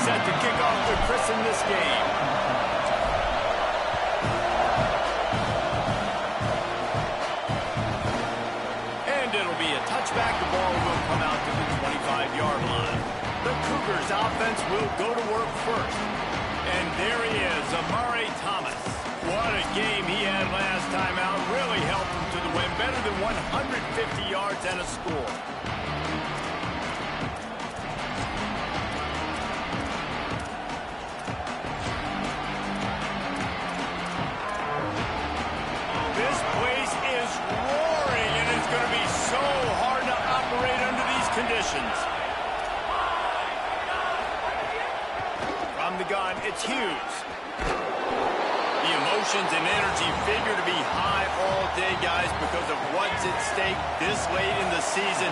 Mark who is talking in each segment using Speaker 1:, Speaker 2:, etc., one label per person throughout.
Speaker 1: set to kick off the christen this game. And it'll be a touchback. The ball will come out to the 25-yard line. The Cougars offense will go to work first. And there he is, Amari Thomas. What a game he had last time out. Really helped him to the win. Better than 150 yards and a score. This place is roaring, and it's going to be so hard to operate under these conditions. From the gun, it's Hughes. The emotions and energy figure to be high all day, guys, because of what's at stake this late in the season.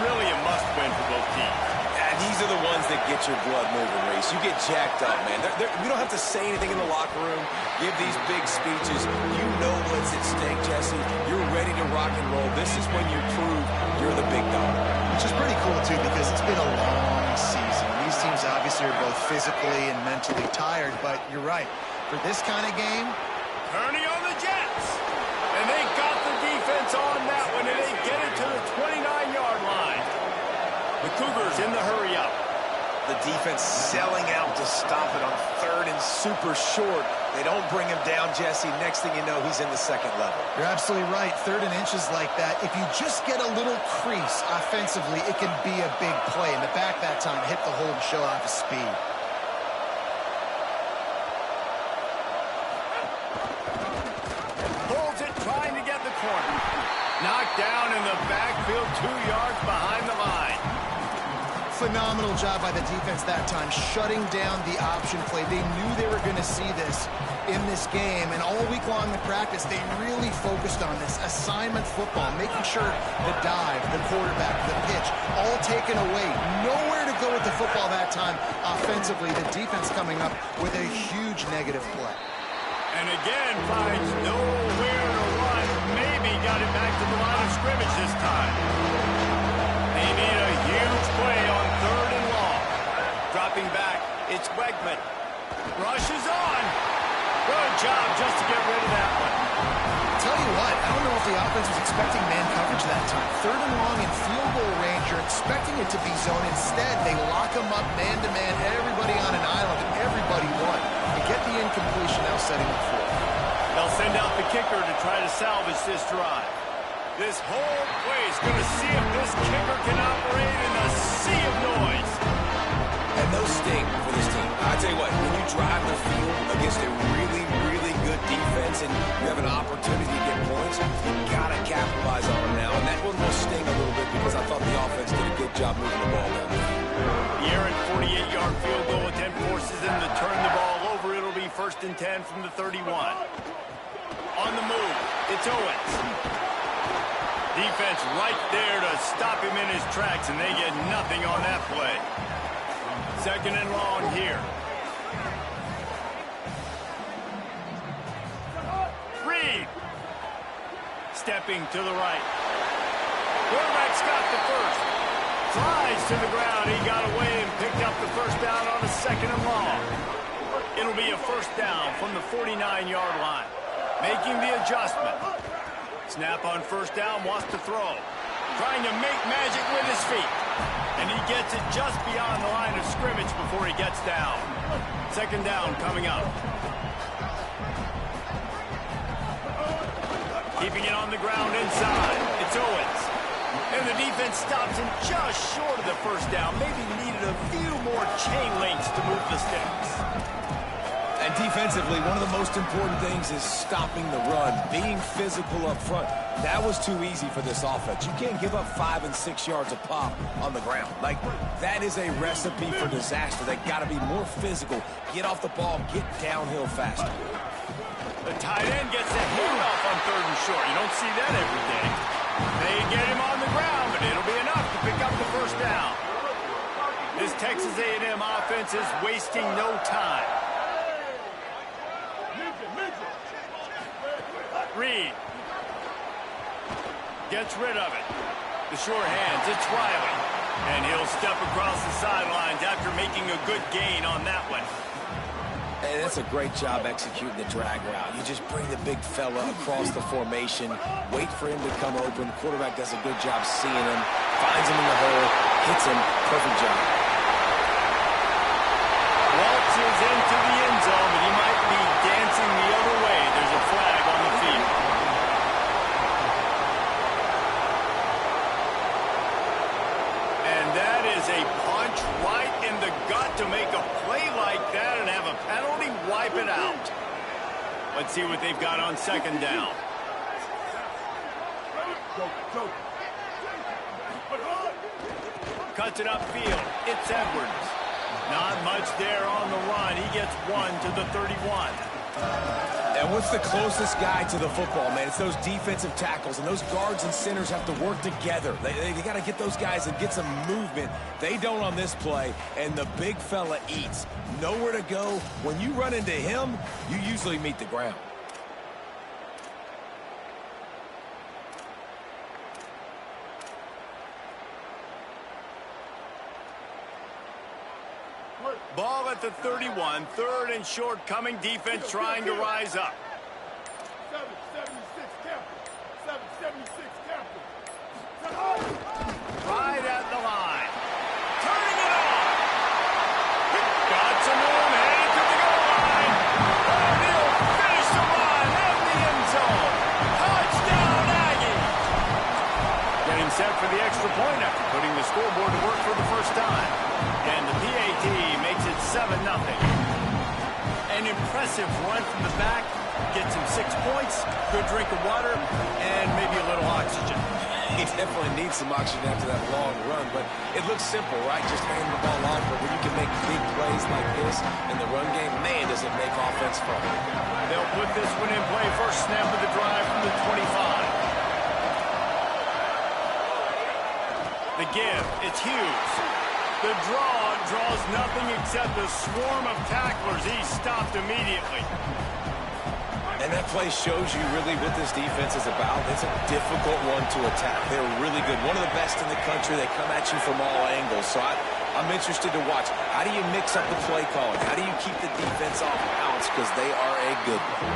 Speaker 1: Really a must-win for both teams.
Speaker 2: Yeah, these are the ones that get your blood moving, Reese. You get jacked up, man. We don't have to say anything in the locker room, give these big speeches. You know what's at stake, Jesse. You're ready to rock and roll. This is when you prove you're the big dog.
Speaker 3: Which is pretty cool, too, because it's been a long season. These teams obviously are both physically and mentally tired, but you're right. For this kind of game,
Speaker 1: turning on the Jets. And they got the defense on that one, and they get it to the 29-yard line. The Cougars in the hurry up.
Speaker 2: The defense selling out to stop it on third and super short. They don't bring him down, Jesse. Next thing you know, he's in the second level.
Speaker 3: You're absolutely right. Third and inches like that, if you just get a little crease offensively, it can be a big play. In the back that time, hit the hole and show off his speed.
Speaker 1: Pulls it, trying to get the corner. Knocked down in the backfield, 2 yards behind the line.
Speaker 3: Phenomenal job by the defense that time, shutting down the option play. They knew they were going to see this in this game, and all week long in practice, they really focused on this assignment football, making sure the dive, the quarterback, the pitch, all taken away. Nowhere to go with the football that time offensively. The defense coming up with a huge negative play.
Speaker 1: And again, finds nowhere to run. Maybe got it back to the line of scrimmage this time. They need a huge play on third and long. Dropping back, it's Wegman. Rushes on. Good job just to get rid of that one.
Speaker 3: Tell you what, I don't know if the offense was expecting man coverage that time. Third and long in field goal range, you're expecting it to be zone. Instead, they lock them up man-to-man, everybody on an island, and everybody won. They get the incompletion, now setting up for it.
Speaker 1: They'll send out the kicker to try to salvage this drive. This whole play is going to see if this kicker can operate in a sea of noise.
Speaker 2: And those sting for this team. I tell you what, when you drive the field against a really, really good defense and you have an opportunity to get points, you got to capitalize on them now. And that one will sting a little bit because I thought the offense did a good job moving the ball down.
Speaker 1: The errant 48-yard field goal attempt forces them to turn the ball over. It'll be 1st and 10 from the 31. On the move, it's Owens. Defense right there to stop him in his tracks, and they get nothing on that play. 2nd and long here. Reed. Stepping to the right. Quarterback's got the first. Flies to the ground. He got away and picked up the first down on a 2nd and long. It'll be a first down from the 49-yard line. Making the adjustment. Snap on first down, wants to throw. Trying to make magic with his feet. And he gets it just beyond the line of scrimmage before he gets down. 2nd down coming up. Keeping it on the ground inside. It's Owens. And the defense stops him just short of the first down. Maybe needed a few more chain links to move the sticks.
Speaker 2: And defensively, one of the most important things is stopping the run, being physical up front. That was too easy for this offense. You can't give up 5 and 6 yards a pop on the ground. Like, that is a recipe for disaster. They got to be more physical, get off the ball, get downhill faster.
Speaker 1: The tight end gets a handoff on 3rd and short. You don't see that every day. They get him on the ground, but it'll be enough to pick up the first down. This Texas A&M offense is wasting no time. Reed gets rid of it. The short hands, it's Riley. And he'll step across the sidelines after making a good gain on that one.
Speaker 2: And that's a great job executing the drag route. You just bring the big fella across the formation, wait for him to come open. The quarterback does a good job seeing him, finds him in the hole, hits him. Perfect job.
Speaker 1: Waltzes into the end zone, but he might be dancing the other way. There's a flag on the field. And that is a punch right in the gut to make a play like that and have a penalty wipe it out. Let's see what they've got on second down. Cuts it upfield. It's Edwards. Not much there on the run. He gets one to the 31.
Speaker 2: And what's the closest guy to the football, man? It's those defensive tackles, and those guards and centers have to work together. They got to get those guys and get some movement. They don't on this play, and the big fella eats. Nowhere to go. When you run into him, you usually meet the ground.
Speaker 1: Ball at the 31, third and short coming, defense trying to rise up.
Speaker 4: 776 Campbell. 776 Campbell.
Speaker 1: Right at the line. Turning it on. Got some room, headed to the goal line. And he'll finish the run in the end zone. Touchdown, Aggie. Getting set for the extra point after putting the scoreboard to work for the first time. And the PAT makes it 7-0. An impressive run from the back. Gets him 6 points, good drink of water, and maybe a little oxygen.
Speaker 2: He definitely needs some oxygen after that long run, but it looks simple, right? Just hand the ball off, but when you can make big plays like this in the run game, man, does it make offense fun.
Speaker 1: They'll put this one in play. First snap of the drive from the 25. The give, it's Hughes. The draws nothing except a swarm of tacklers. He's stopped immediately.
Speaker 2: And that play shows you really what this defense is about. It's a difficult one to attack. They're really good. One of the best in the country. They come at you from all angles. So I'm interested to watch. How do you mix up the play calling? How do you keep the defense off balance? Because they are a good one.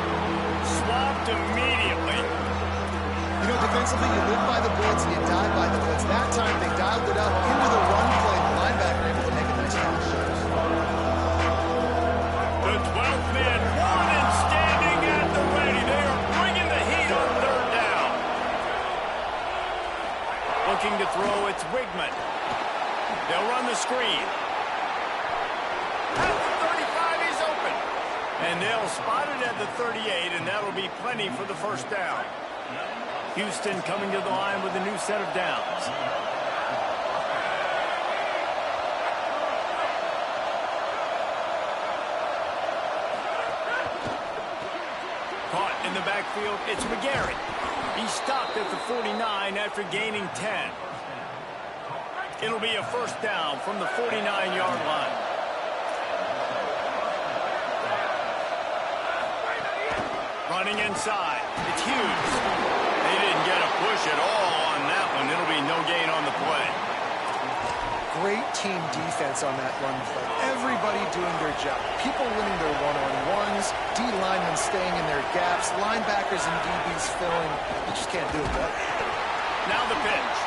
Speaker 1: Swapped immediately.
Speaker 3: You know, defensively, you live by the blitz and you die by the blitz. That time, they dialed it up into the run play. The linebacker able to make a nice catch.
Speaker 1: The 12th man, one and standing at the ready. They are bringing the heat on third down. Looking to throw, it's Wigman. They'll run the screen. At the 35, he's open. And they'll spot it at the 38, and that'll be plenty for the first down. Houston coming to the line with a new set of downs. Caught in the backfield, it's McGarry. He stopped at the 49 after gaining 10. It'll be a first down from the 49-yard line. Running inside, it's Hughes. They didn't get a push at all on that one. It'll be no gain on the play.
Speaker 3: Great team defense on that run play. Everybody doing their job. People winning their one-on-ones, D-linemen staying in their gaps, linebackers and DBs filling. You just can't do it better.
Speaker 1: Now the pitch.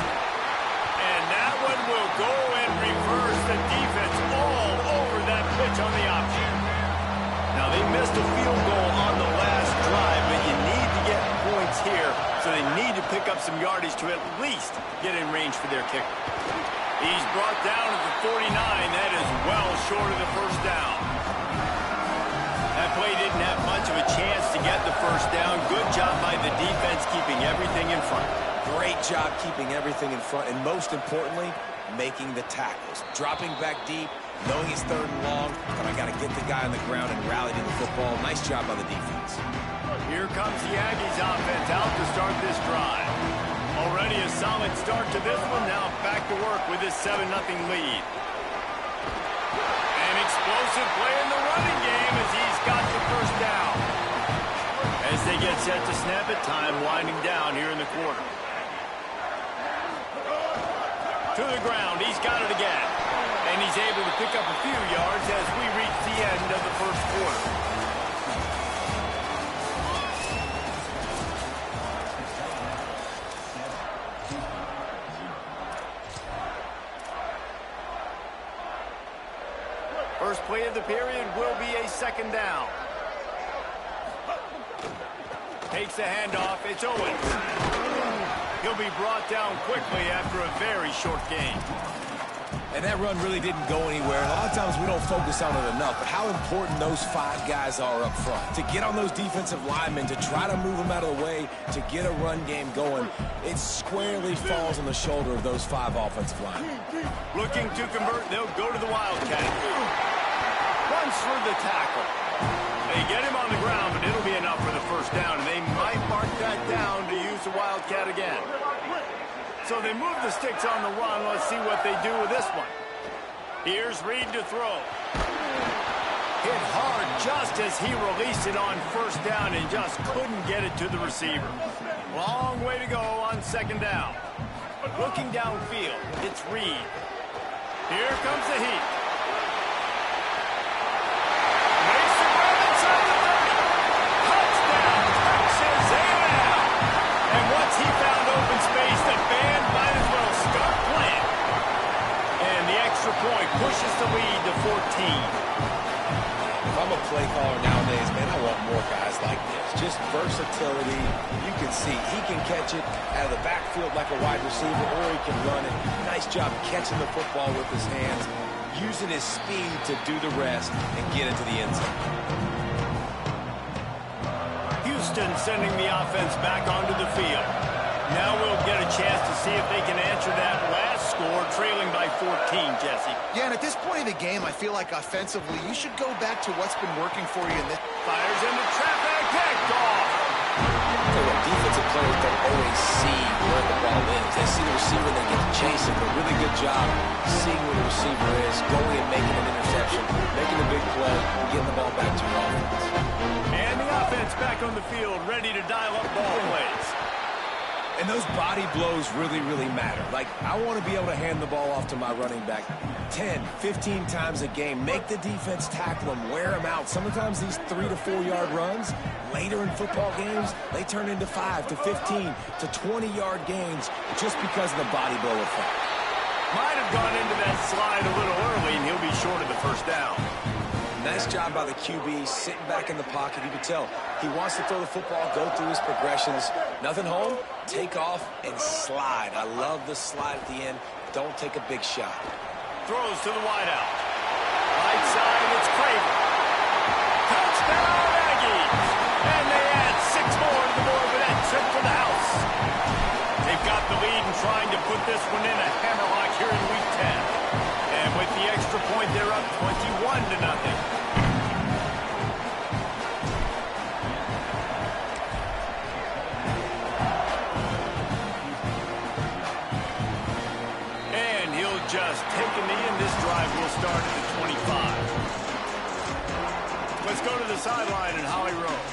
Speaker 1: And that one will go and reverse the defense all over that pitch on the option. Now they missed a field goal on the last drive, but you need to get points here, so they need to pick up some yardage to at least get in range for their kicker. He's brought down at the 49. That is well short of the first down. That play didn't have much of a chance to get the first down. Good job by the defense keeping everything in front.
Speaker 2: Great job keeping everything in front, and most importantly, making the tackles. Dropping back deep, knowing he's third and long, but I got to get the guy on the ground and rally to the football. Nice job by the defense.
Speaker 1: Here comes the Aggies offense out to start this drive. Already a solid start to this one. Now back to work with this 7-0 lead. An explosive play in the running game as he's got the first down. As they get set to snap it, time winding down here in the quarter. To the ground. He's got it again. And he's able to pick up a few yards as we reach the end of the first quarter. First play of the period will be a second down. Takes the handoff. It's Owens. He'll be brought down quickly after a very short game.
Speaker 2: And that run really didn't go anywhere. A lot of times we don't focus on it enough, but how important those 5 guys are up front. To get on those defensive linemen, to try to move them out of the way, to get a run game going, it squarely falls on the shoulder of those 5 offensive linemen.
Speaker 1: Looking to convert, they'll go to the Wildcat. Runs through the tackle. They get him on the ground, but it'll be enough for the first down, and they might mark that down to use the Wildcat again. So they move the sticks on the run. Let's see what they do with this one. Here's Reed to throw. Hit hard just as he released it on first down and just couldn't get it to the receiver. Long way to go on second down. Looking downfield, it's Reed. Here comes the heat. Makes the grab inside the 30. Touchdown, Texas A&M. And once he found open space, the band might as well start playing. And the extra point pushes the lead to 14.
Speaker 2: If I'm a play caller nowadays, man, I want more guys like this. Just versatility. You can see he can catch it out of the backfield like a wide receiver, or he can run it. Nice job catching the football with his hands, using his speed to do the rest and get into the end zone.
Speaker 1: Houston sending the offense back onto the field. Now we'll get a chance to see if they can answer that last score, trailing by 14, Jesse.
Speaker 3: Yeah, and at this point of the game, I feel like offensively, you should go back to what's been working for you in this.
Speaker 1: Fires into traffic, picked off.
Speaker 2: Defensive players don't always see where the ball is. They see the receiver, they get to chase it. But really good job seeing where the receiver is, going and making an interception, making a big play, and getting the ball back to your offense.
Speaker 1: And the offense back on the field, ready to dial up ball plays.
Speaker 2: And those body blows really, really matter. Like, I want to be able to hand the ball off to my running back 10, 15 times a game. Make the defense tackle them, wear them out. Sometimes these 3 to 4 yard runs, later in football games, they turn into 5 to 15 to 20 yard gains just because of the body blow effect.
Speaker 1: Might have gone into that slide a little early, and he'll be short of the first down.
Speaker 2: Nice job by the QB, sitting back in the pocket. You can tell he wants to throw the football, go through his progressions. Nothing home, take off, and slide. I love the slide at the end. Don't take a big shot.
Speaker 1: Throws to the wideout. Right side, it's Craven. Touchdown, Aggies! And they add 6 more to the board with that trip to the house. They've got the lead and trying to put this one in a hammerlock here in Week 10. And with the extra point, they're up 21-0. Just take a knee, and this drive will start at the 25. Let's go to the sideline in Holly Rowe.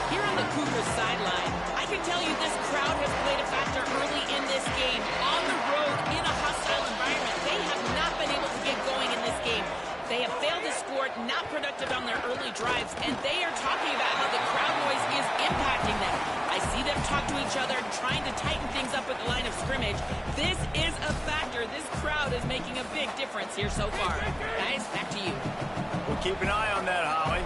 Speaker 5: Here on the Cougars sideline, I can tell you this crowd has played a factor early in this game. On the road, in a hostile environment, they have not been able to get going in this game. They have failed to score, not productive on their early drives, and they are talking about how the crowd noise is impacting them. I see them talk to each other, trying to tighten things up at the line of scrimmage. This is a factor. This crowd is making a big difference here so far. Guys, back to you.
Speaker 1: We'll keep an eye on that, Holly.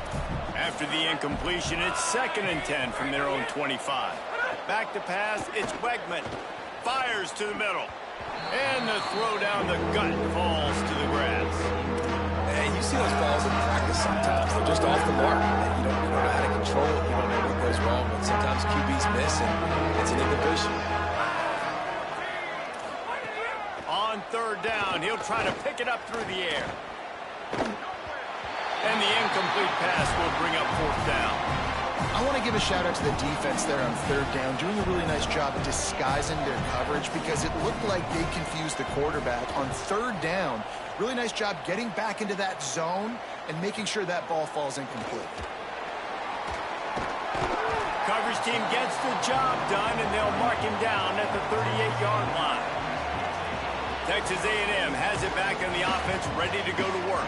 Speaker 1: After the incompletion, it's 2nd and 10 from their own 25. Back to pass, it's Wegman. Fires to the middle. And the throw down the gut falls to the grass.
Speaker 2: And you see those balls in practice sometimes. They're just off the mark. And you don't know how to control it. You don't know what goes wrong. But sometimes QBs miss, and it's an incompletion.
Speaker 1: On 3rd down, he'll try to pick it up through the air. And the incomplete pass will bring up 4th down.
Speaker 3: I want to give a shout out to the defense there on 3rd down, doing a really nice job of disguising their coverage because it looked like they confused the quarterback on 3rd down. Really nice job getting back into that zone and making sure that ball falls incomplete.
Speaker 1: Coverage team gets the job done, and they'll mark him down at the 38-yard line. Texas A&M has it back on the offense, ready to go to work.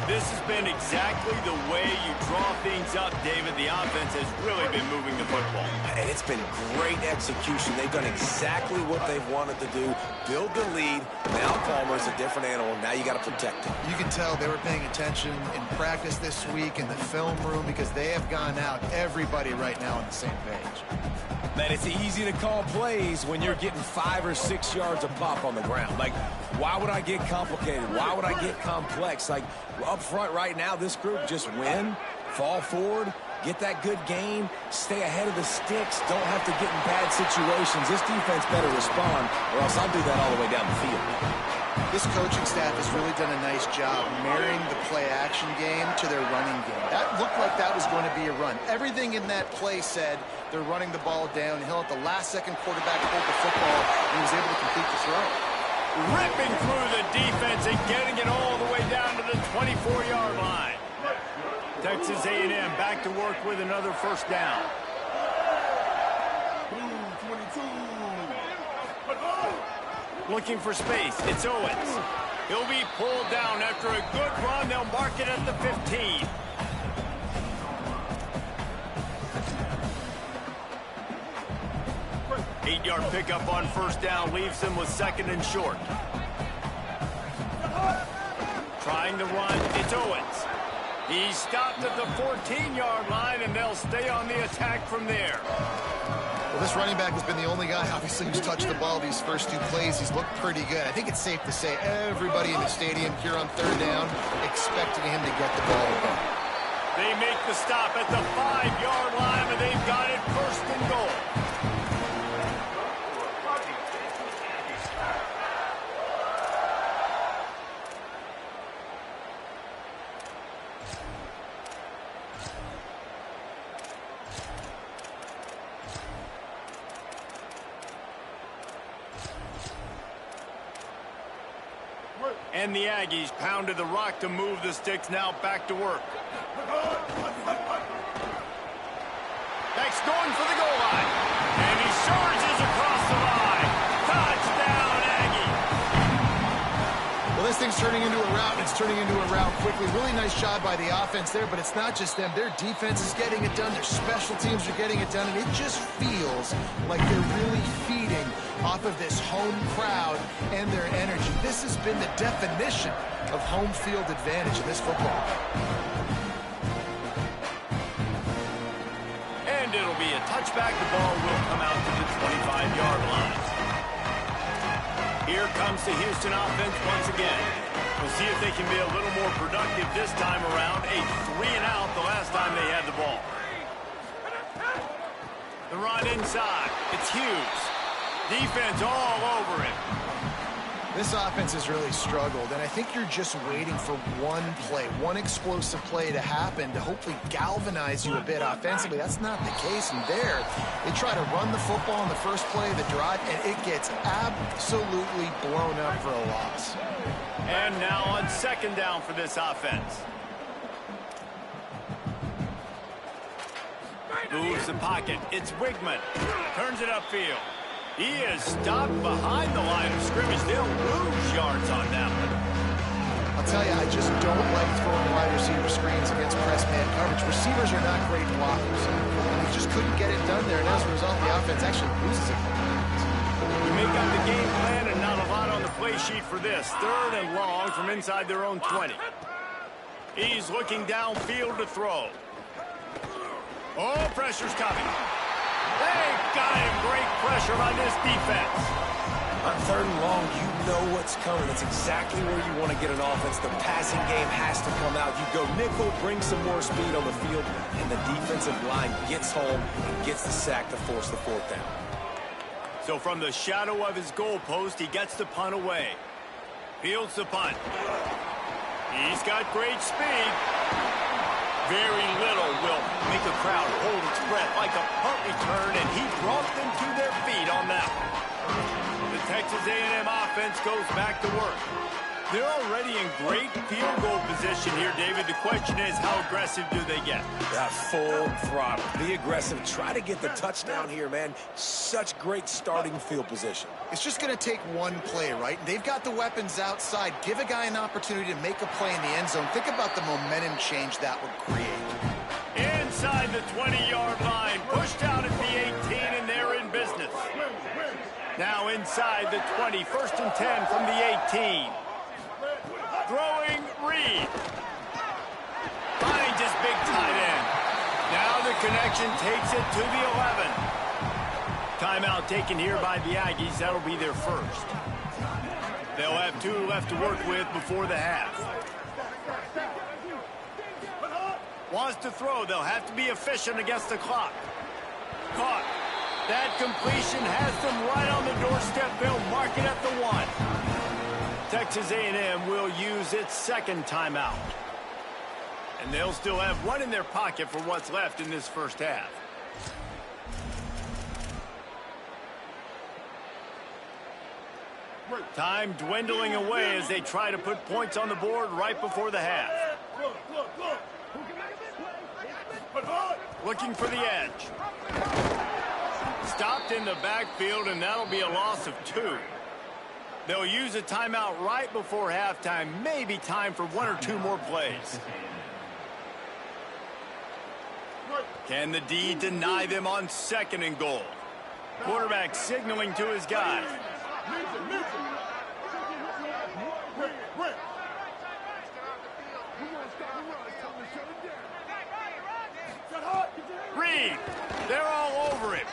Speaker 1: This has been exactly the way you draw things up, David. The offense has really been moving the football.
Speaker 2: And it's been great execution. They've done exactly what they've wanted to do. Build the lead. Now Palmer's a different animal. Now you got to protect him.
Speaker 3: You can tell they were paying attention in practice this week in the film room because they have gone out, everybody right now on the same page.
Speaker 2: Man, it's easy to call plays when you're getting 5 or 6 yards of pop on the ground. Like, why would I get complicated? Why would I get complex? Like, up front right now, this group just win, fall forward, get that good gain, stay ahead of the sticks, don't have to get in bad situations. This defense better respond, or else I'll do that all the way down the field.
Speaker 3: This coaching staff has really done a nice job marrying the play-action game to their running game. That looked like that was going to be a run. Everything in that play said they're running the ball down. He'll let the last-second quarterback hold the football, and he was able to complete the throw.
Speaker 1: Ripping through the defense and getting it all the way down to the 24-yard line. Texas A&M back to work with another first down. Looking for space. It's Owens. He'll be pulled down after a good run. They'll mark it at the 15. Eight-yard pickup on first down leaves them with second and short. Trying to run. It's Owens. He's stopped at the 14-yard line, and they'll stay on the attack from there.
Speaker 3: Well, this running back has been the only guy, obviously, who's touched the ball these first 2 plays. He's looked pretty good. I think it's safe to say everybody in the stadium here on third down expecting him to get the ball again.
Speaker 1: They make the stop at the 5-yard line, and they've got it first and goal. And the Aggies pounded the rock to move the sticks, now back to work. Beck's going for the goal line. And he surges across the line. Touchdown, Aggie.
Speaker 3: Well, this thing's turning into a rout. It's turning into a rout quickly. Really nice job by the offense there, but it's not just them. Their defense is getting it done. Their special teams are getting it done, and it just feels like they're really feeding off of this home crowd and their energy. This has been the definition of home field advantage in this football.
Speaker 1: And it'll be a touchback. The ball will come out to the 25-yard line. Here comes the Houston offense once again. We'll see if they can be a little more productive this time around. A 3-and-out the last time they had the ball. The run inside. It's Hughes. Defense all over him.
Speaker 3: This offense has really struggled, and I think you're just waiting for one play, one explosive play to happen to hopefully galvanize you a bit offensively. That's not the case, and there, they try to run the football in the first play of the drive, and it gets absolutely blown up for a loss.
Speaker 1: And now on second down for this offense. Moves the pocket. It's Wigman. Turns it upfield. He is stopped behind the line of scrimmage. They'll lose yards on that one.
Speaker 3: I'll tell you, I just don't like throwing wide receiver screens against press man coverage. Receivers are not great blockers. He just couldn't get it done there, and as a result, the offense actually loses it.
Speaker 1: You make up the game plan and not a lot on the play sheet for this. Third and long from inside their own 20. He's looking downfield to throw. Oh, pressure's coming. They've got him. Great pressure on this defense.
Speaker 2: On third and long, you know what's coming. That's exactly where you want to get an offense. The passing game has to come out. You go nickel, bring some more speed on the field, and the defensive line gets home and gets the sack to force the fourth down.
Speaker 1: So from the shadow of his goalpost, he gets the punt away. Fields the punt. He's got great speed. Very little will make a crowd hold its breath like a punt return, and he brought them to their feet on that one. The Texas A&M offense goes back to work. They're already in great field goal position here, David. The question is, how aggressive do they get?
Speaker 2: Full throttle. Be aggressive. Try to get the touchdown here, man. Such great starting field position.
Speaker 3: It's just going to take one play, right? They've got the weapons outside. Give a guy an opportunity to make a play in the end zone. Think about the momentum change that would create.
Speaker 1: Inside the 20-yard line. Pushed out at the 18, and they're in business. Now inside the 20. First and 10 from the 18. Throwing Reed. Finds his big tight end. Now the connection takes it to the 11. Timeout taken here by the Aggies. That'll be their first. They'll have 2 left to work with before the half. Wants to throw. They'll have to be efficient against the clock. Caught. That completion has them right on the doorstep. They'll mark it at the 1. Texas A&M will use its second timeout. And they'll still have 1 in their pocket for what's left in this first half. Time dwindling away as they try to put points on the board right before the half. Looking for the edge. Stopped in the backfield, and that'll be a loss of 2. They'll use a timeout right before halftime. Maybe time for 1 or 2 more plays. Can the D deny them on 2nd and goal? Quarterback signaling to his guys. Reed, they're all over him.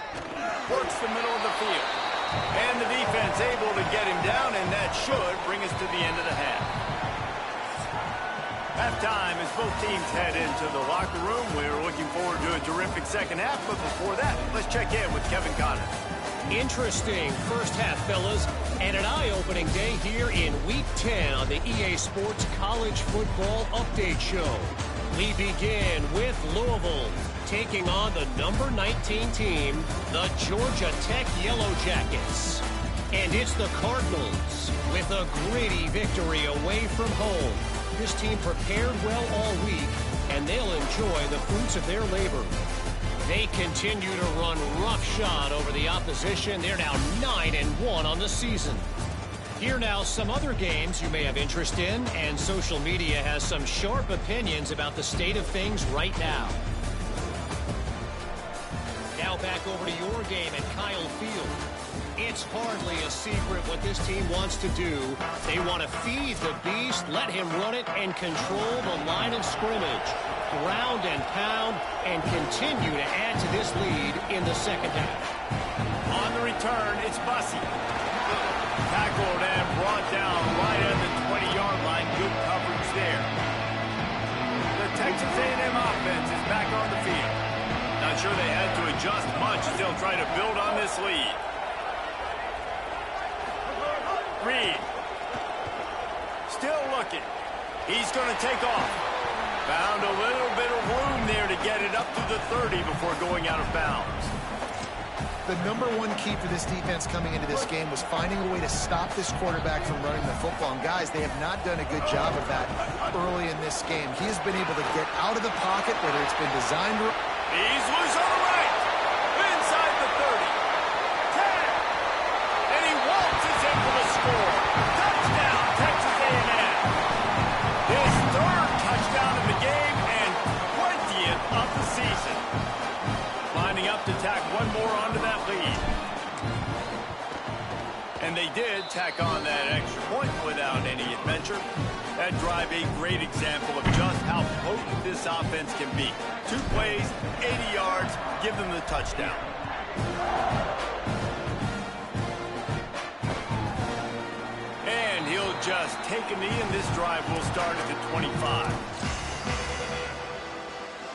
Speaker 1: Works the middle of the field. And the defense able to get him down, and that should bring us to the end of the half. Halftime as both teams head into the locker room. We're looking forward to a terrific second half, but before that, let's check in with Kevin Connors.
Speaker 6: Interesting first half, fellas, and an eye-opening day here in Week 10 on the EA Sports College Football Update Show. We begin with Louisville taking on the number 19 team, the Georgia Tech Yellow Jackets. And it's the Cardinals with a gritty victory away from home. This team prepared well all week, and they'll enjoy the fruits of their labor. They continue to run roughshod over the opposition. They're now 9-1 on the season. Here now some other games you may have interest in, and social media has some sharp opinions about the state of things right now. Now back over to your game at Kyle Field. It's hardly a secret what this team wants to do. They want to feed the beast, let him run it, and control the line of scrimmage. Ground and pound, and continue to add to this lead in the second half.
Speaker 1: On the return, it's Bussey. Tackled and brought down right at the 20-yard line. Good coverage there. The Texas A&M offense is back on the field. Not sure they had to adjust much as they'll try to build on this lead. Reed. Still looking. He's going to take off. Found a little bit of room there to get it up to the 30 before going out of bounds.
Speaker 3: The number one key for this defense coming into this game was finding a way to stop this quarterback from running the football. And guys, they have not done a good job of that early in this game. He has been able to get out of the pocket, whether it's been designed.
Speaker 1: He's loose on the right. Inside the 30. 10. And he waltzes in for the score. Touchdown, Texas A&M. His 3rd touchdown of the game and 20th of the season. Lining up to tack one more onto that lead. And they did tack on that extra point without any adventure. That drive a great example of just how potent this offense can be. 2 plays, 80 yards, give them the touchdown. And he'll just take a knee, and this drive will start at the 25.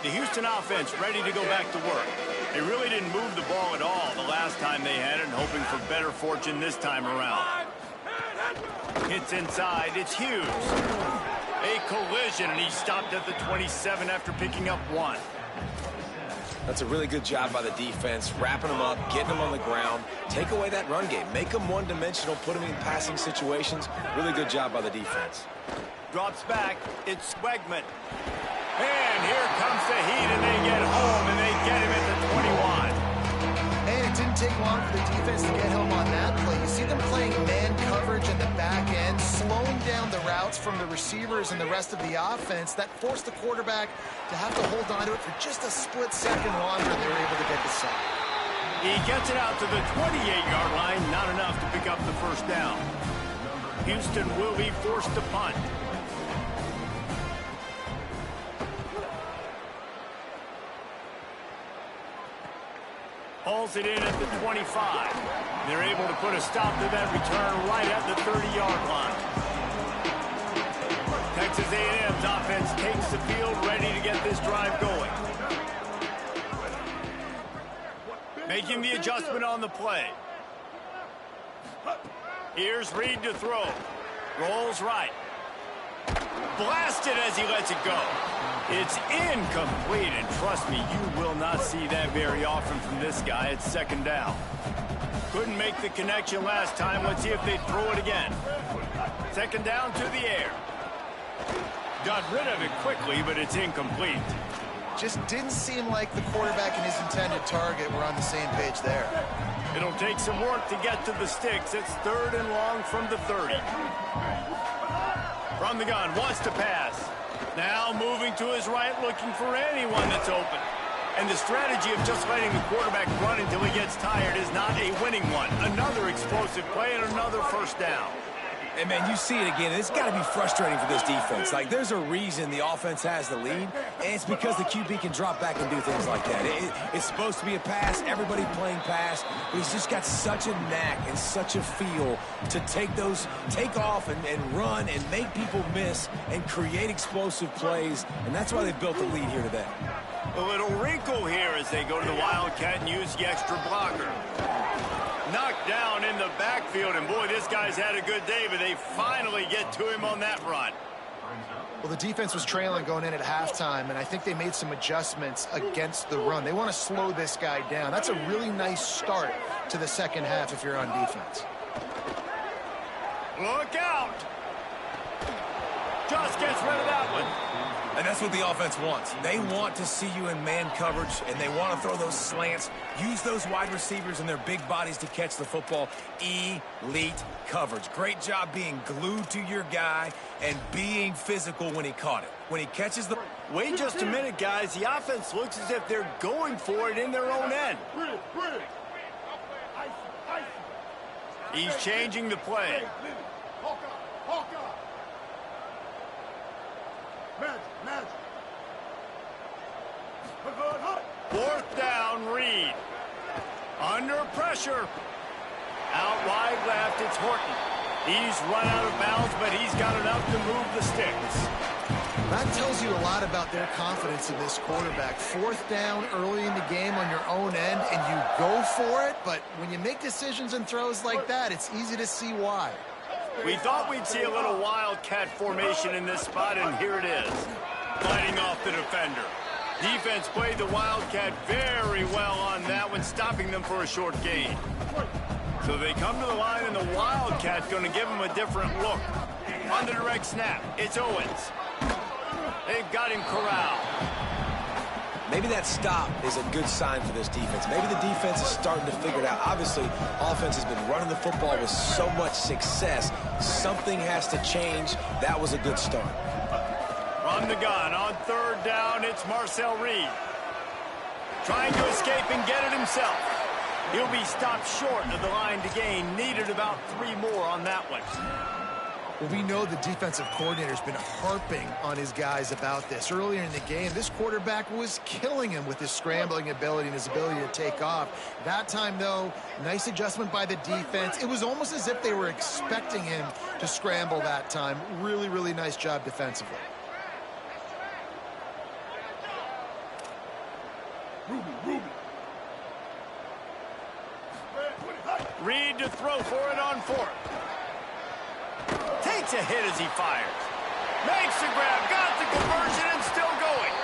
Speaker 1: The Houston offense ready to go back to work. They really didn't move the ball at all the last time they had it, and hoping for better fortune this time around. Hits inside, it's Hughes. A collision, and he stopped at the 27 after picking up 1.
Speaker 2: That's a really good job by the defense, wrapping them up, getting them on the ground. Take away that run game. Make them one-dimensional, put them in passing situations. Really good job by the defense.
Speaker 1: Drops back. It's Swegman. And here comes the heat, and they get home, and they get him at the 21.
Speaker 3: And it didn't take long for the defense to get home on that play. You see them playing man coverage in the back end, slowing down the routes from the receivers and the rest of the offense. That forced the quarterback to have to hold on to it for just a split second longer, and they were able to get the sack.
Speaker 1: He gets it out to the 28-yard line, not enough to pick up the first down. Houston will be forced to punt. Hauls it in at the 25. They're able to put a stop to that return right at the 30-yard line. Texas A&M's offense takes the field, ready to get this drive going. Making the adjustment on the play. Here's Reed to throw. Rolls right. Blasted as he lets it go. It's incomplete, and trust me, you will not see that very often from this guy. It's second down. Couldn't make the connection last time. Let's see if they throw it again. Second down to the air. Got rid of it quickly, but it's incomplete.
Speaker 3: Just didn't seem like the quarterback and his intended target were on the same page there.
Speaker 1: It'll take some work to get to the sticks. It's third and long from the 30. From the gun, wants to pass. Now moving to his right, looking for anyone that's open. And the strategy of just letting the quarterback run until he gets tired is not a winning one. Another explosive play and another first down.
Speaker 2: And, man, you see it again. It's got to be frustrating for this defense. Like, there's a reason the offense has the lead, and it's because the QB can drop back and do things like that. It's supposed to be a pass, everybody playing pass, but he's just got such a knack and such a feel to take off and run and make people miss and create explosive plays, and that's why they built the lead here today.
Speaker 1: A little wrinkle here as they go to the Wildcat and use the extra blocker. Knocked down in the backfield, and boy, this guy's had a good day, but they finally get to him on that run.
Speaker 3: Well, the defense was trailing going in at halftime, and I think they made some adjustments against the run. They want to slow this guy down. That's a really nice start to the second half if you're on defense.
Speaker 1: Look out! Just gets rid of that one.
Speaker 2: And that's what the offense wants. They want to see you in man coverage, and they want to throw those slants, use those wide receivers and their big bodies to catch the football. Elite coverage. Great job being glued to your guy and being physical when he caught it. When he catches the...
Speaker 1: Wait just a minute, guys. The offense looks as if they're going for it in their own end. He's changing the play. Fourth down, Reed. Under pressure. Out wide left, it's Horton. He's run out of bounds, but he's got enough to move the sticks.
Speaker 3: That tells you a lot about their confidence in this quarterback. Fourth down early in the game on your own end, and you go for it, but when you make decisions and throws like that, it's easy to see why.
Speaker 1: We thought we'd see a little Wildcat formation in this spot, and here it is. Fighting off the defender. Defense played the Wildcat very well on that one, stopping them for a short gain. So they come to the line, and the Wildcat's going to give them a different look. On the direct snap, it's Owens. They've got him corralled.
Speaker 2: Maybe that stop is a good sign for this defense. Maybe the defense is starting to figure it out. Obviously, offense has been running the football with so much success. Something has to change. That was a good start.
Speaker 1: From the gun, on third down, it's Marcel Reed. Trying to escape and get it himself. He'll be stopped short of the line to gain. Needed about 3 more on that one.
Speaker 3: Well, we know the defensive coordinator's been harping on his guys about this. Earlier in the game, this quarterback was killing him with his scrambling ability and his ability to take off. That time, though, nice adjustment by the defense. It was almost as if they were expecting him to scramble that time. Really, really nice job defensively.
Speaker 1: Reed to throw for it on fourth. Takes a hit as he fires. Makes the grab, got the conversion, and still going.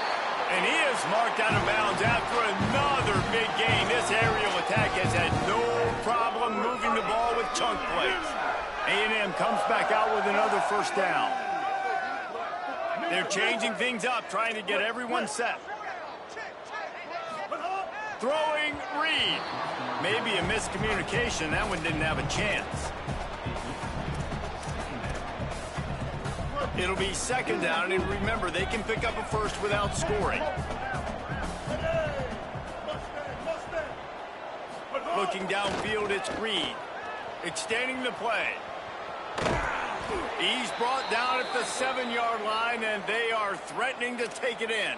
Speaker 1: And he is marked out of bounds after another big gain. This aerial attack has had no problem moving the ball with chunk plays. A&M comes back out with another first down. They're changing things up, trying to get everyone set. Throwing Reed. Maybe a miscommunication. That one didn't have a chance. It'll be second down, and remember, they can pick up a first without scoring. Looking downfield, it's Reed. Extending the play. He's brought down at the 7-yard line, and they are threatening to take it in.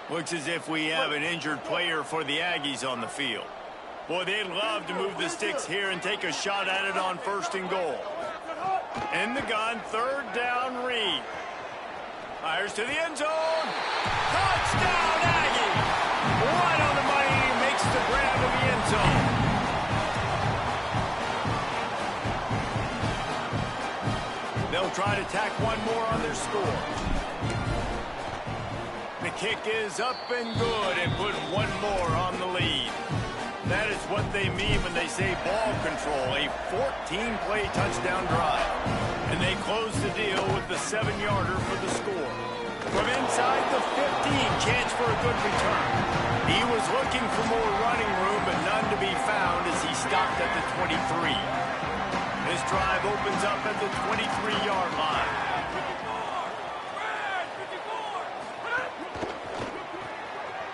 Speaker 1: Looks as if we have an injured player for the Aggies on the field. Boy, they'd love to move the sticks here and take a shot at it on 1st and goal. In the gun, 3rd down, Reed. Fires to the end zone. Touchdown, Aggie! Right on the money, he makes the grab in the end zone. They'll try to tack one more on their score. The kick is up and good and put one more on the lead. That is what they mean when they say ball control, a 14-play touchdown drive. And they close the deal with the 7-yarder for the score. From inside the 15, chance for a good return. He was looking for more running room, but none to be found as he stopped at the 23. This drive opens up at the 23-yard line.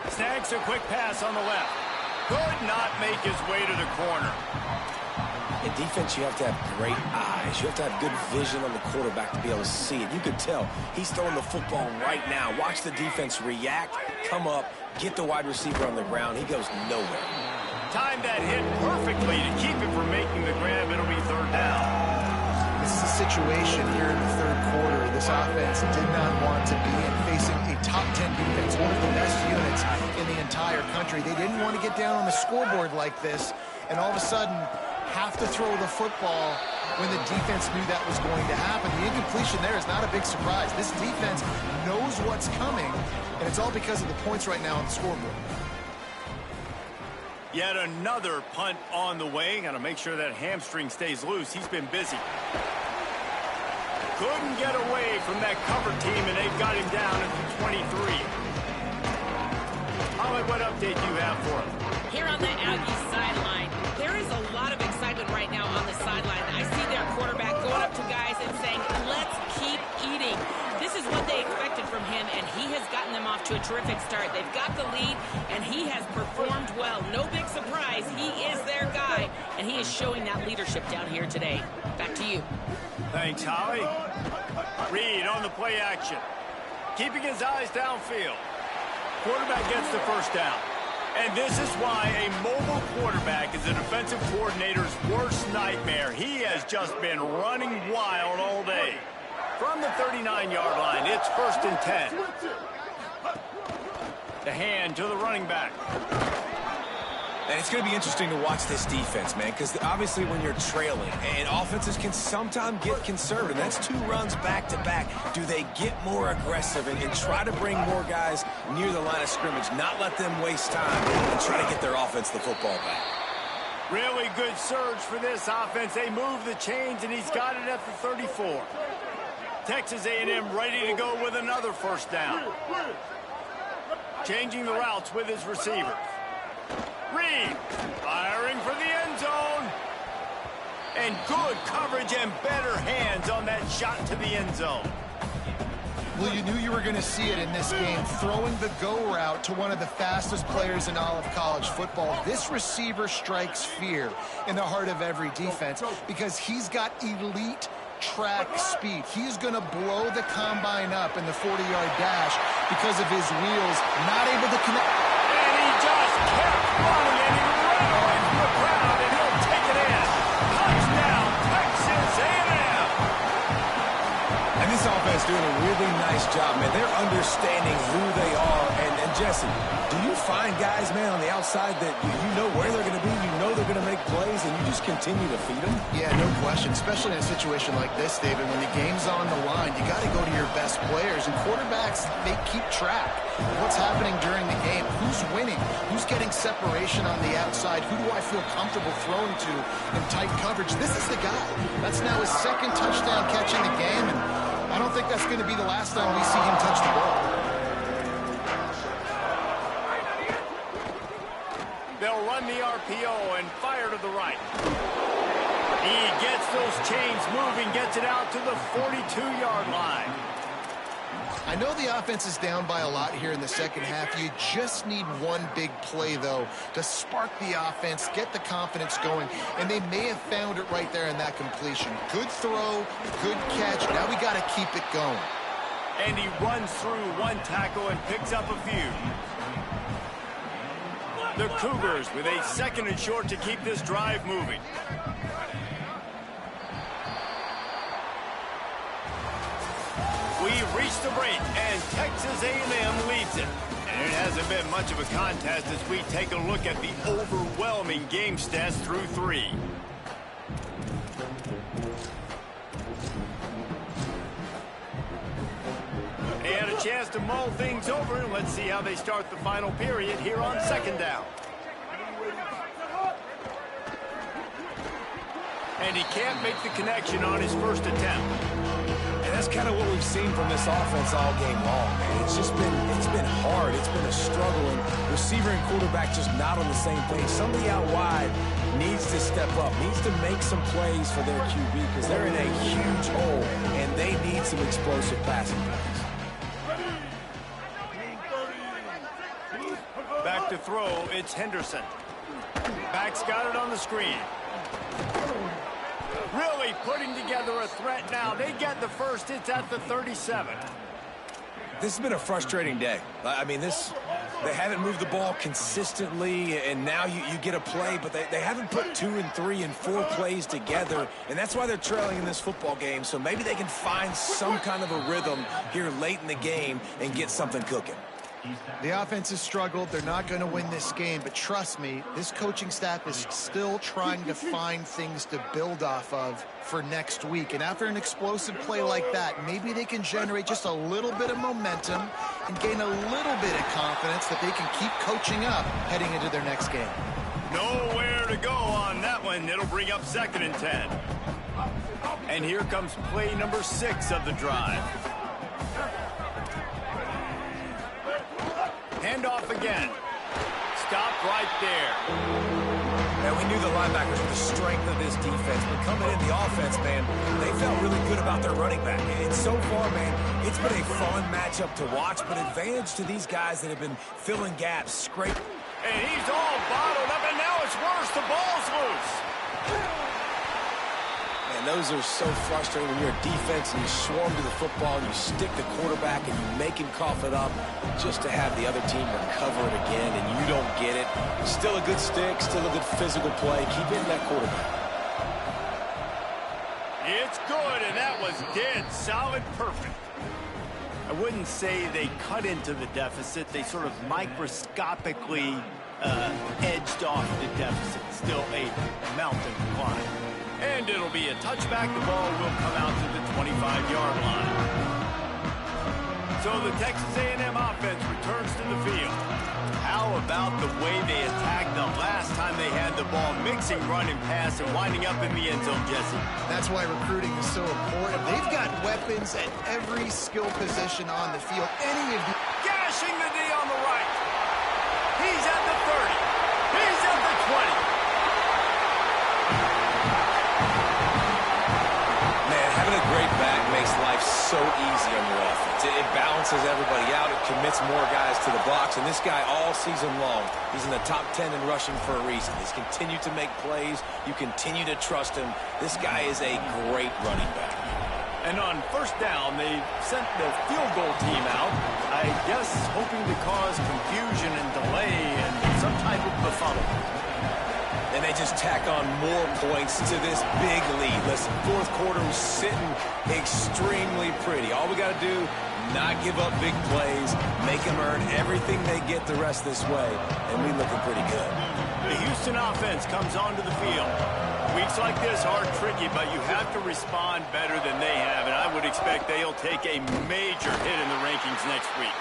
Speaker 1: Snags a quick pass on the left. Could not make his way to the corner.
Speaker 2: In defense, you have to have great eyes. You have to have good vision on the quarterback to be able to see it. You could tell he's throwing the football right now. Watch the defense react, come up, get the wide receiver on the ground. He goes nowhere.
Speaker 1: Timed that hit perfectly to keep him from making the grab. It'll be 3rd down.
Speaker 3: This is a situation here in the 3rd quarter. This offense did not want to be in, facing a top 10 defense, one of the best units in the entire country. They didn't want to get down on the scoreboard like this, and all of a sudden have to throw the football when the defense knew that was going to happen. The incompletion there is not a big surprise. This defense knows what's coming, and it's all because of the points right now on the scoreboard.
Speaker 1: Yet another punt on the way. Got to make sure that hamstring stays loose. He's been busy. Couldn't get away from that cover team, and they've got him down at the 23. Holly, what update do you have for him?
Speaker 5: Here on the Aggies sideline, there is a lot of excitement right now on the sideline. I see their quarterback going up to guys and saying, let's keep eating. This is what they expected from him, and he has gotten them off to a terrific start. They've got the lead, and he has performed well. No big surprise. He is their guy, and he is showing that leadership down here today. Back to you.
Speaker 1: Thanks, Holly. Reed on the play action. Keeping his eyes downfield. Quarterback gets the first down. And this is why a mobile quarterback is a defensive coordinator's worst nightmare. He has just been running wild all day. From the 39-yard line, it's 1st and 10. The hand to the running back.
Speaker 2: And it's going to be interesting to watch this defense, man, because obviously when you're trailing, and offenses can sometimes get conservative. That's 2 runs back-to-back. Do they get more aggressive and try to bring more guys near the line of scrimmage, not let them waste time, and try to get their offense the football back?
Speaker 1: Really good surge for this offense. They move the chains, and he's got it at the 34. Texas A&M ready to go with another first down. Changing the routes with his receivers. Reed firing for the end zone. And good coverage and better hands on that shot to the end zone.
Speaker 3: Well, you knew you were going to see it in this game, throwing the go route to one of the fastest players in all of college football. This receiver strikes fear in the heart of every defense because he's got elite track speed. He's going to blow the combine up in the 40-yard dash because of his wheels, not able to connect.
Speaker 1: And he just kept running, and he ran away from the crowd, and he'll take it in. Touchdown, Texas A&M.
Speaker 2: And this This offense doing a really nice job, man. They're understanding who they are. And Jesse, do you find guys, man, on the outside that you know where they're going to be, you know they're going to make plays, and you just continue to feed them?
Speaker 3: Yeah, no question, especially in a situation like this, David. When the game's on the line, you got to go to your best players. And quarterbacks, they keep track of what's happening during the game. Who's winning? Who's getting separation on the outside? Who do I feel comfortable throwing to in tight coverage? This is the guy. That's now his second touchdown catch in the game, and I don't think that's going to be the last time we see him touch the ball.
Speaker 1: They'll run the RPO and fire to the right. He gets those chains moving, gets it out to the 42-yard line.
Speaker 3: I know the offense is down by a lot here in the second half. You just need one big play, though, to spark the offense, get the confidence going, and they may have found it right there in that completion. Good throw, good catch. Now we got to keep it going.
Speaker 1: And he runs through one tackle and picks up a few. The Cougars with a second and short to keep this drive moving. We reach the break, and Texas A&M leads it. And it hasn't been much of a contest as we take a look at the overwhelming game stats through 3. And a chance to mull things over. Let's see how they start the final period here on second down. And he can't make the connection on his first attempt.
Speaker 2: And that's kind of what we've seen from this offense all game long, man. It's been hard. It's been a struggle, and receiver and quarterback just not on the same page. Somebody out wide needs to step up, needs to make some plays for their QB because they're in a huge hole, and they need some explosive passing plays.
Speaker 1: Back to throw, it's Henderson. Back's got it on the screen. Really putting together a threat now. They get the first. It's at the 37.
Speaker 2: This has been a frustrating day. I mean, they haven't moved the ball consistently, and now you get a play, but they haven't put 2 and 3 and 4 plays together, and that's why they're trailing in this football game. So maybe they can find some kind of a rhythm here late in the game and get something cooking.
Speaker 3: The offense has struggled. They're not going to win this game, but trust me, this coaching staff is still trying to find things to build off of for next week. And after an explosive play like that, maybe they can generate just a little bit of momentum and gain a little bit of confidence that they can keep coaching up heading into their next game.
Speaker 1: Nowhere to go on that one. It'll bring up 2nd and 10. And here comes play number 6 of the drive. Handoff again. Stopped right there.
Speaker 2: And we knew the linebackers were the strength of this defense, but coming in the offense, man, they felt really good about their running back. And so far, man, it's been a fun matchup to watch, but advantage to these guys that have been filling gaps, scraping.
Speaker 1: And he's all bottled up, and now it's worse. The ball's loose.
Speaker 2: And those are so frustrating when you're a defense and you swarm to the football and you stick the quarterback and you make him cough it up just to have the other team recover it again and you don't get it. Still a good stick, still a good physical play. Keep hitting that quarterback.
Speaker 1: It's good, and that was dead solid perfect. I wouldn't say they cut into the deficit. They sort of microscopically edged off the deficit. Still a mountain to climb. And it'll be a touchback. The ball will come out to the 25-yard line. So the Texas A&M offense returns to the field. How about the way they attacked the last time they had the ball, mixing run and pass and winding up in the end zone, Jesse?
Speaker 3: That's why recruiting is so important. They've got weapons at every skill position on the field. Any of the...
Speaker 1: Gashing the D on the right. He's at the 30. He's at the 20.
Speaker 2: Having a great back makes life so easy on your offense. It balances everybody out. It commits more guys to the box. And this guy all season long, he's in the top 10 in rushing for a reason. He's continued to make plays. You continue to trust him. This guy is a great running back.
Speaker 1: And on first down, they sent the field goal team out, I guess hoping to cause confusion and delay and some type of befuddlement.
Speaker 2: and they just tack on more points to this big lead. Listen, fourth quarter was sitting extremely pretty. All we got to do, not give up big plays, make them earn everything they get the rest this way, and we looking pretty good.
Speaker 1: The Houston offense comes onto the field. Weeks like this are tricky, but you have to respond better than they have, and I would expect they'll take a major hit in the rankings next week.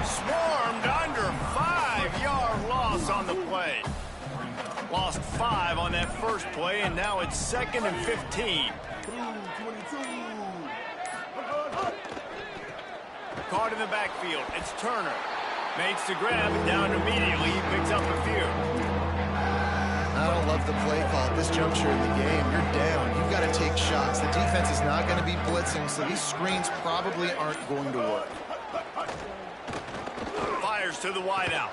Speaker 1: Swarmed under 5-yard loss on the play. Lost 5 on that first play, and now it's 2nd and 15. Caught in the backfield. It's Turner. Makes the grab, and down immediately. He picks up a few.
Speaker 3: I don't love the play call at this juncture in the game. You're down. You've got to take shots. The defense is not going to be blitzing, so these screens probably aren't going to work.
Speaker 1: Fires to the wideout.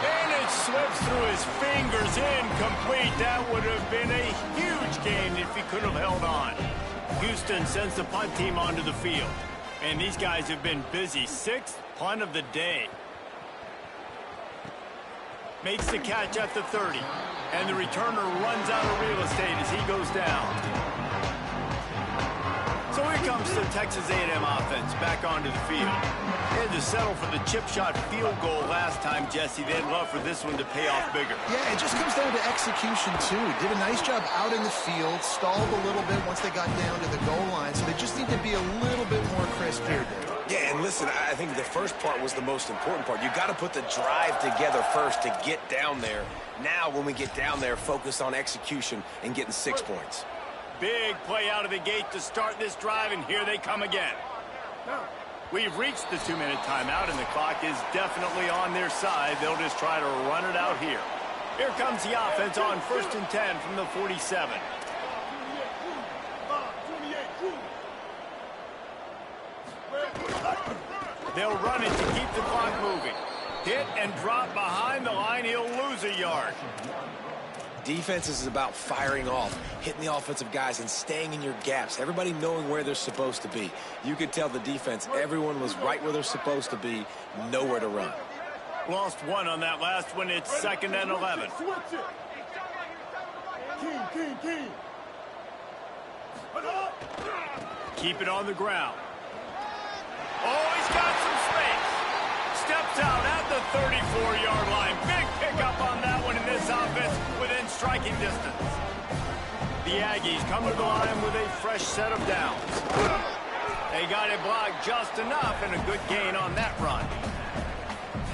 Speaker 1: And it slips through his fingers, incomplete. That would have been a huge gain if he could have held on. Houston sends the punt team onto the field. And these guys have been busy. 6th punt of the day. Makes the catch at the 30. And the returner runs out of real estate as he goes down. So here comes the Texas A&M offense back onto the field. They had to settle for the chip shot field goal last time, Jesse. They'd love for this one to pay off bigger.
Speaker 3: Yeah, it just comes down to execution, too. Did a nice job out in the field, stalled a little bit once they got down to the goal line, so they just need to be a little bit more crisp here, Dave.
Speaker 2: Yeah, and listen, I think the first part was the most important part. You got to put the drive together first to get down there. Now, when we get down there, focus on execution and getting 6 points.
Speaker 1: Big play out of the gate to start this drive, and here they come again. We've reached the 2-minute timeout, and the clock is definitely on their side. They'll just try to run it out here. Here comes the offense on 1st and 10 from the 47. They'll run it to keep the clock moving. Hit and drop behind the line. He'll lose a yard.
Speaker 2: Defense is about firing off, hitting the offensive guys, and staying in your gaps. Everybody knowing where they're supposed to be. You could tell the defense, everyone was right where they're supposed to be, nowhere to run.
Speaker 1: Lost 1 on that last one. It's 2nd and 11. Keep it on the ground. Oh, he's got some space. Steps out at the 34-yard line. Big pickup on that one in this offense within striking distance. The Aggies come to the line with a fresh set of downs. They got it blocked just enough and a good gain on that run.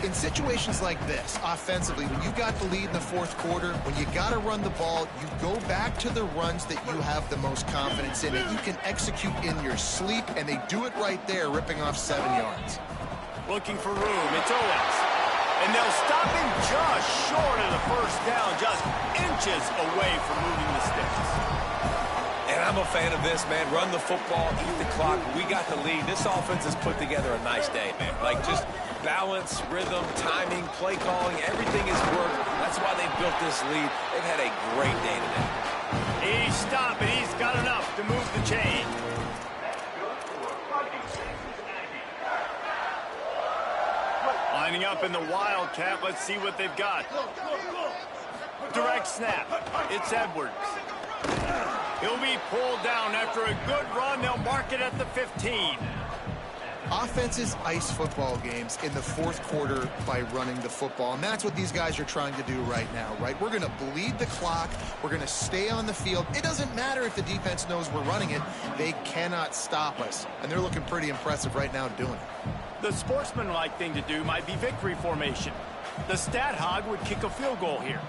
Speaker 3: In situations like this, offensively, when you've got the lead in the fourth quarter, when you got to run the ball, you go back to the runs that you have the most confidence in, that you can execute in your sleep, and they do it right there, ripping off 7 yards.
Speaker 1: Looking for room. It's Owens. And they'll stop him just short of the first down, just inches away from moving the sticks.
Speaker 2: And I'm a fan of this, man. Run the football, eat the clock. We got the lead. This offense has put together a nice day, man. Like, just balance, rhythm, timing, play calling, everything has worked. That's why they built this lead. They've had a great day today.
Speaker 1: He's stopping. He's got enough to move the chain. Lining up in the Wildcat. Let's see what they've got. Direct snap. It's Edwards. He'll be pulled down after a good run. They'll mark it at the 15.
Speaker 3: Offenses ice football games in the fourth quarter by running the football, and that's what these guys are trying to do right now, right? We're going to bleed the clock. We're going to stay on the field. It doesn't matter if the defense knows we're running it. They cannot stop us, and they're looking pretty impressive right now doing it.
Speaker 1: The sportsmanlike thing to do might be victory formation. The stat hog would kick a field goal here.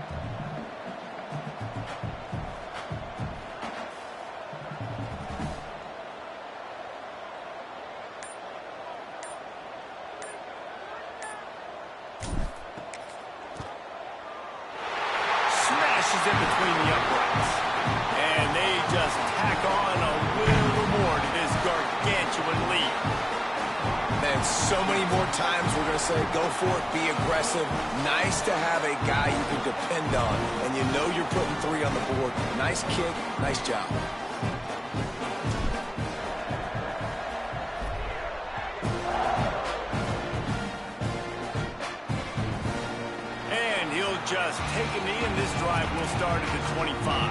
Speaker 1: Smashes in between the uprights. And they just tack on a little more to this gargantuan lead.
Speaker 2: Man, so many more times we're going to say, go for it, be aggressive. Nice to have a guy you can depend on, and you know you're putting 3 on the board. Nice kick, nice job.
Speaker 1: And he'll just take a knee, and this drive will start at the 25.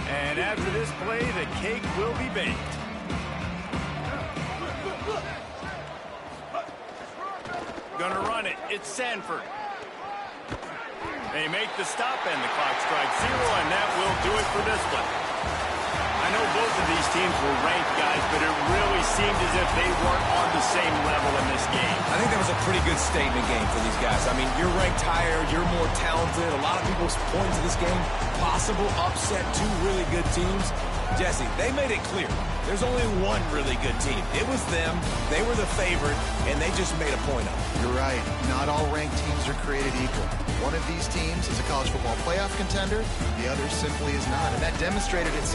Speaker 1: And after this play, the cake will be baked. Gonna run it. It's Sanford. They make the stop, and the clock strikes 0, and that will do it for this one. I know both of these teams were ranked, guys, but it really seemed as if they weren't on the same level in this game.
Speaker 2: I think that was a pretty good statement game for these guys. I mean, you're ranked higher, you're more talented. A lot of people point to this game. Possible upset, two really good teams. Jesse, they made it clear. There's only one really good team. It was them. They were the favorite, and they just made a point of it.
Speaker 3: You're right. Not all ranked teams are created equal. One of these teams is a college football playoff contender. The other simply is not, and that demonstrated itself